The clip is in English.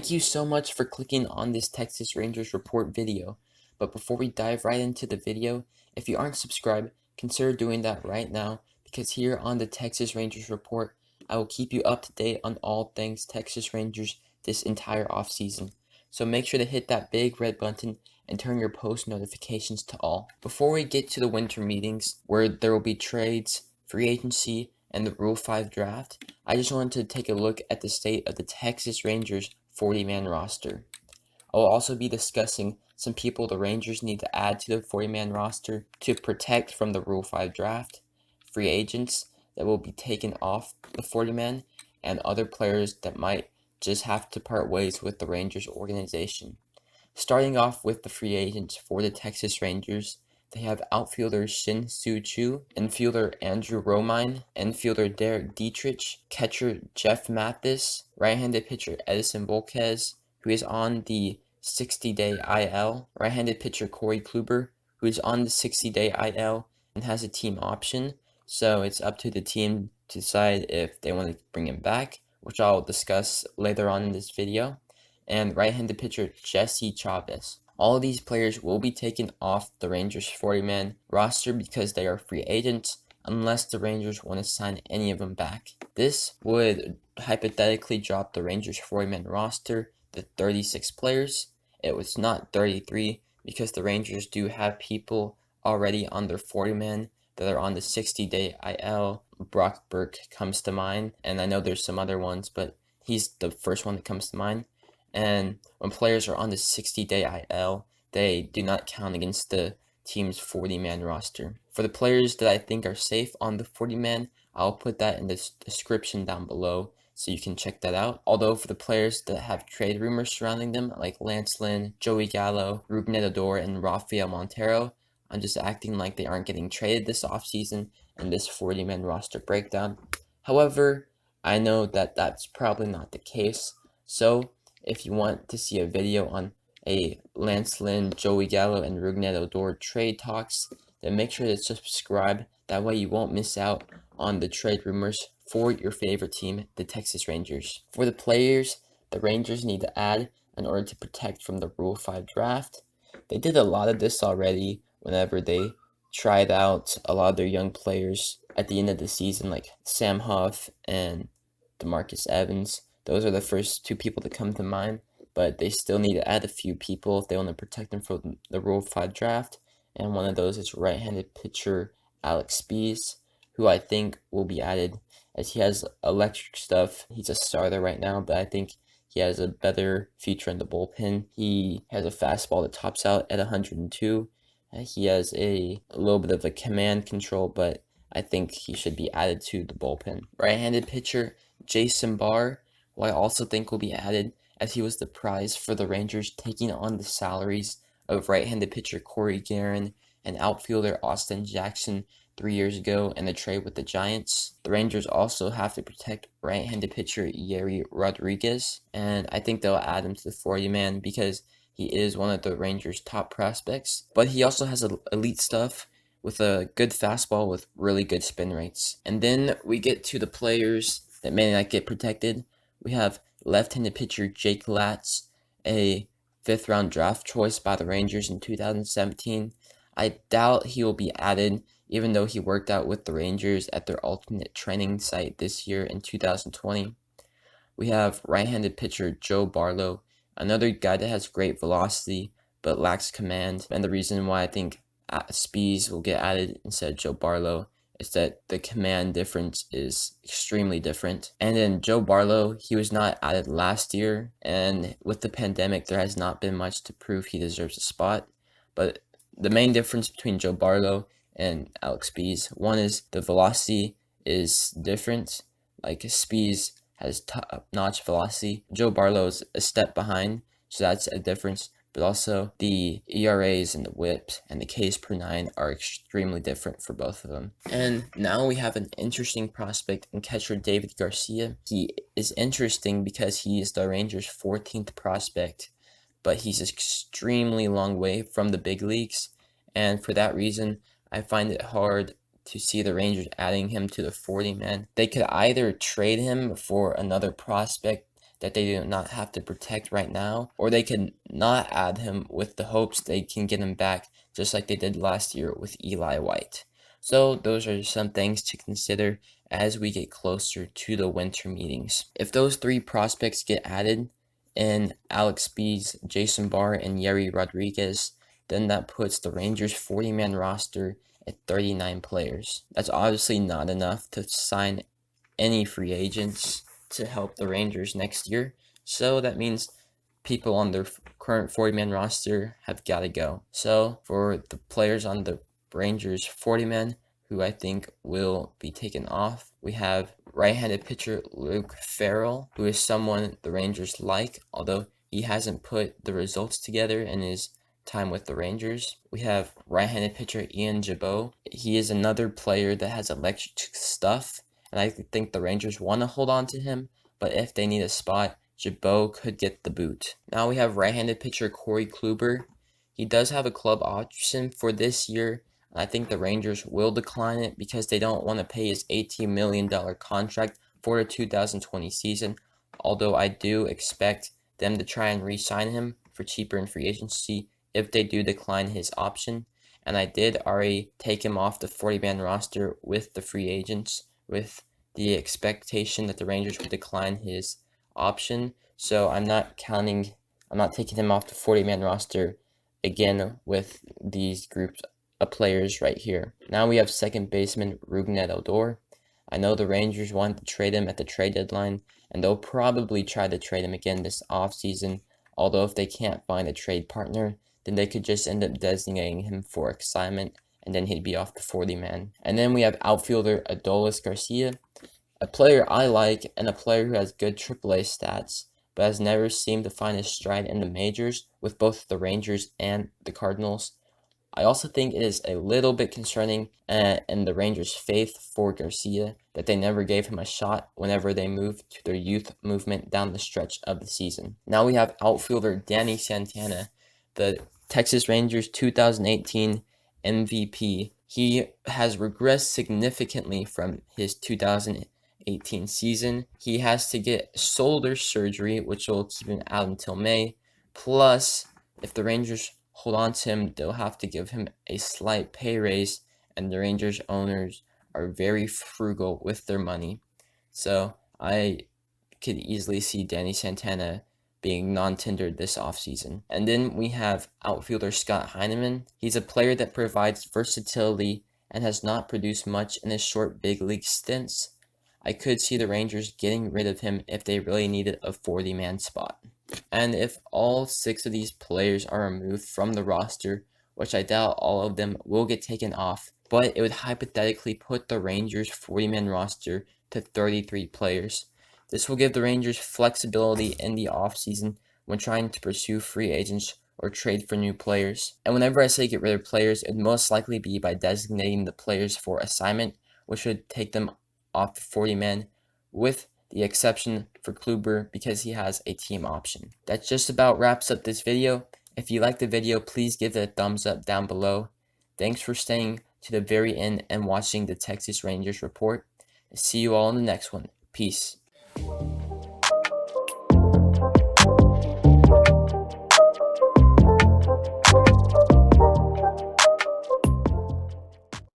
Thank you so much for clicking on this Texas Rangers Report video. But before we dive right into the video, if you aren't subscribed, consider doing that right now, because here on the Texas Rangers Report, I will keep you up to date on all things Texas Rangers this entire offseason. So make sure to hit that big red button and turn your post notifications to all. Before we get to the winter meetings, where there will be trades, free agency, and the Rule 5 draft, I just wanted to take a look at the state of the Texas Rangers 40-man roster. I will also be discussing some people the Rangers need to add to the 40-man roster to protect from the Rule 5 draft, free agents that will be taken off the 40-man, and other players that might just have to part ways with the Rangers organization. Starting off with the free agents for the Texas Rangers, they have outfielder shin-soo, infielder Andrew Romine, infielder Derek Dietrich, catcher Jeff Mathis, right-handed pitcher Edison Volquez, who is on the 60-day IL, right-handed pitcher Corey Kluber, who is on the 60-day IL and has a team option, so it's up to the team to decide if they want to bring him back, which I'll discuss later on in this video, and right-handed pitcher Jesse Chavez. All of these players will be taken off the Rangers 40-man roster because they are free agents, unless the Rangers want to sign any of them back. This would hypothetically drop the Rangers 40-man roster to 36 players. It was not 33 because the Rangers do have people already on their 40-man that are on the 60-day IL. Brock Burke comes to mind, and I know there's some other ones, but he's the first one that comes to mind. And when players are on the 60-day IL, they do not count against the team's 40-man roster. For the players that I think are safe on the 40-man, I'll put that in the description down below so you can check that out. Although for the players that have trade rumors surrounding them, like Lynn, Joey Gallo, Odor, and Rafael Montero, I'm just acting like they aren't getting traded this offseason in this 40-man roster breakdown. However, I know that that's probably not the case, so if you want to see a video on a Lynn, Joey Gallo, and Odor trade talks, then make sure to subscribe. That way you won't miss out on the trade rumors for your favorite team, the Texas Rangers. For the players the Rangers need to add in order to protect from the Rule 5 draft, they did a lot of this already whenever they tried out a lot of their young players at the end of the season, like Sam Huff and Demarcus Evans. Those are the first two people that come to mind, but they still need to add a few people if they want to protect them from the Rule 5 draft, and one of those is right-handed pitcher Alex Spees, who I think will be added as he has electric stuff. He's a starter right now, but I think he has a better future in the bullpen. He has a fastball that tops out at 102. He has a little bit of a command control, but I think he should be added to the bullpen. Right-handed pitcher Jason Barr, who I also think will be added, as he was the prize for the Rangers, taking on the salaries of right-handed pitcher Corey Guerin and outfielder Austin Jackson 3 years ago in the trade with the Giants. The Rangers also have to protect right-handed pitcher Yerry Rodriguez, and I think they'll add him to the 40-man because he is one of the Rangers' top prospects, but he also has elite stuff with a good fastball with really good spin rates. And then we get to the players that may not get protected. We have left-handed pitcher Jake Latz, a 5th-round draft choice by the Rangers in 2017. I doubt he will be added, even though he worked out with the Rangers at their alternate training site this year in 2020. We have right-handed pitcher Joe Barlow, another guy that has great velocity but lacks command, and the reason why I think Spees will get added instead of Joe Barlow is that the command difference is extremely different. And then Joe Barlow, he was not added last year, and with the pandemic, there has not been much to prove he deserves a spot. But the main difference between Joe Barlow and Alex Spees, one is the velocity is different. Like Spees has top-notch velocity. Joe Barlow is a step behind, so that's a difference. But also the ERAs and the whips and the Ks per 9 are extremely different for both of them. And now we have an interesting prospect in catcher David Garcia. He is interesting because he is the Rangers' 14th prospect, but he's an extremely long way from the big leagues. And for that reason, I find it hard to see the Rangers adding him to the 40-man. They could either trade him for another prospect that they do not have to protect right now, or they could not add him with the hopes they can get him back just like they did last year with Eli White. So those are some things to consider as we get closer to the winter meetings. If those three prospects get added in Alex Bees, Jason Barr, and Yerry Rodriguez, then that puts the Rangers' 40-man roster at 39 players. That's obviously not enough to sign any free agents to help the Rangers next year. So that means people on their current 40-man roster have got to go. So for the players on the Rangers 40-man who I think will be taken off, we have right-handed pitcher Luke Farrell, who is someone the Rangers like, although he hasn't put the results together in his time with the Rangers. We have right-handed pitcher Ian Jabot. He is another player that has electric stuff, and I think the Rangers want to hold on to him, but if they need a spot, Jabot could get the boot. Now we have right-handed pitcher Corey Kluber. He does have a club option for this year, and I think the Rangers will decline it because they don't want to pay his $18 million contract for the 2020 season, although I do expect them to try and re-sign him for cheaper in free agency if they do decline his option. And I did already take him off the 40-man roster with the free agents, with the expectation that the Rangers would decline his option. So I'm not taking him off the 40-man roster again with these groups of players right here. Now we have second baseman Rougned Odor. I know the Rangers wanted to trade him at the trade deadline, and they'll probably try to trade him again this offseason, although if they can't find a trade partner, then they could just end up designating him for assignment, and then he'd be off the 40-man. And then we have outfielder Adolis Garcia, a player I like and a player who has good AAA stats, but has never seemed to find his stride in the majors with both the Rangers and the Cardinals. I also think it is a little bit concerning in the Rangers' faith for Garcia that they never gave him a shot whenever they moved to their youth movement down the stretch of the season. Now we have outfielder Danny Santana, the Texas Rangers 2018 MVP. He has regressed significantly from his 2018 season. He has to get shoulder surgery, which will keep him out until May. Plus, if the Rangers hold on to him, they'll have to give him a slight pay raise, and the Rangers owners are very frugal with their money. So I could easily see Danny Santana being non-tendered this offseason. And then we have outfielder Scott Heineman. He's a player that provides versatility and has not produced much in his short big league stints. I could see the Rangers getting rid of him if they really needed a 40-man spot. And if all 6 of these players are removed from the roster, which I doubt all of them will get taken off, but it would hypothetically put the Rangers' 40-man roster to 33 players. This will give the Rangers flexibility in the offseason when trying to pursue free agents or trade for new players. And whenever I say get rid of players, it would most likely be by designating the players for assignment, which would take them off the 40-man, with the exception for Kluber because he has a team option. That just about wraps up this video. If you liked the video, please give it a thumbs up down below. Thanks for staying to the very end and watching the Texas Rangers Report. See you all in the next one. Peace.